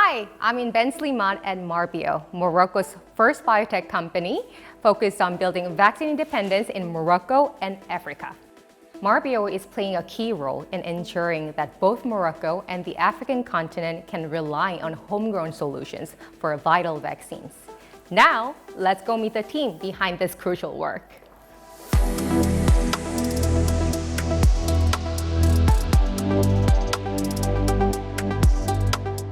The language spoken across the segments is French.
Hi, I'm Inben Sliman at Marbio, Morocco's first biotech company focused on building vaccine independence in Morocco and Africa. Marbio is playing a key role in ensuring that both Morocco and the African continent can rely on homegrown solutions for vital vaccines. Now, let's go meet the team behind this crucial work.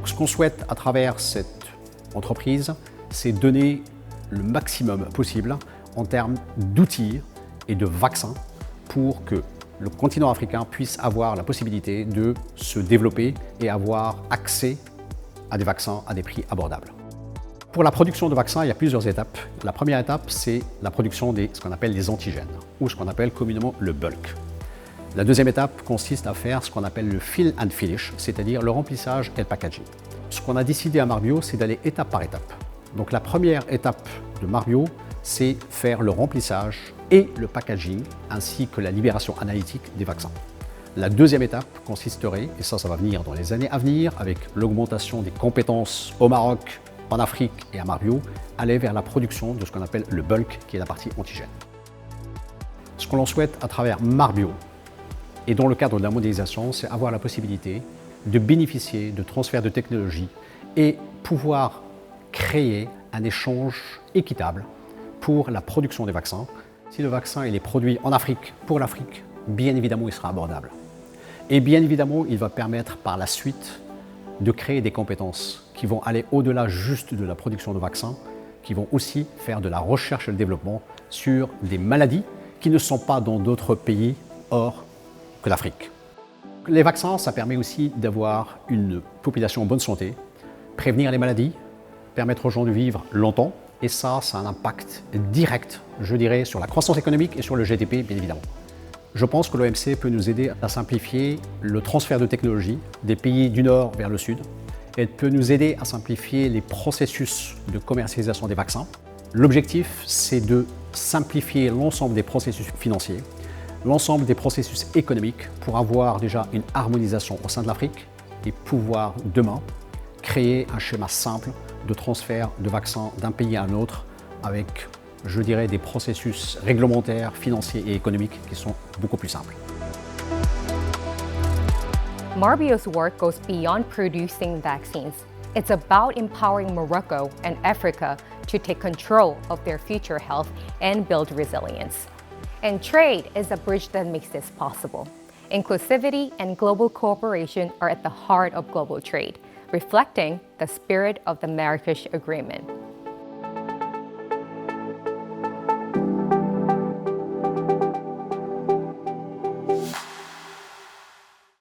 Ce qu'on souhaite à travers cette entreprise, c'est donner le maximum possible en termes d'outils et de vaccins pour que le continent africain puisse avoir la possibilité de se développer et avoir accès à des vaccins à des prix abordables. Pour la production de vaccins, il y a plusieurs étapes. La première étape, c'est la production de ce qu'on appelle des antigènes, ou ce qu'on appelle communément le bulk. La deuxième étape consiste à faire ce qu'on appelle le fill and finish, c'est-à-dire le remplissage et le packaging. Ce qu'on a décidé à Marbio, c'est d'aller étape par étape. Donc la première étape de Marbio, c'est faire le remplissage et le packaging, ainsi que la libération analytique des vaccins. La deuxième étape consisterait, et ça va venir dans les années à venir, avec l'augmentation des compétences au Maroc, en Afrique et à Marbio, aller vers la production de ce qu'on appelle le bulk, qui est la partie antigène. Ce que l'on souhaite à travers Marbio, et dans le cadre de la modélisation, c'est avoir la possibilité de bénéficier de transferts de technologie et pouvoir créer un échange équitable pour la production des vaccins. Si le vaccin est produit en Afrique, pour l'Afrique, bien évidemment, il sera abordable. Et bien évidemment, il va permettre par la suite de créer des compétences qui vont aller au-delà juste de la production de vaccins, qui vont aussi faire de la recherche et le développement sur des maladies qui ne sont pas dans d'autres pays hors que l'Afrique. Les vaccins, ça permet aussi d'avoir une population en bonne santé, prévenir les maladies, permettre aux gens de vivre longtemps, et ça a un impact direct, je dirais, sur la croissance économique et sur le GDP, bien évidemment. Je pense que l'OMC peut nous aider à simplifier le transfert de technologie des pays du Nord vers le Sud, et peut nous aider à simplifier les processus de commercialisation des vaccins. L'objectif, c'est de simplifier l'ensemble des processus financiers, l'ensemble des processus économiques pour avoir déjà une harmonisation au sein de l'Afrique et pouvoir demain créer un schéma simple de transfert de vaccins d'un pays à un autre avec, je dirais, des processus réglementaires, financiers et économiques qui sont beaucoup plus simples. Marbio's work goes beyond producing vaccines. It's about empowering Morocco and Africa to take control of their future health and build resilience. And trade is a bridge that makes this possible. Inclusivity and global cooperation are at the heart of global trade, reflecting the spirit of the Marrakesh Agreement.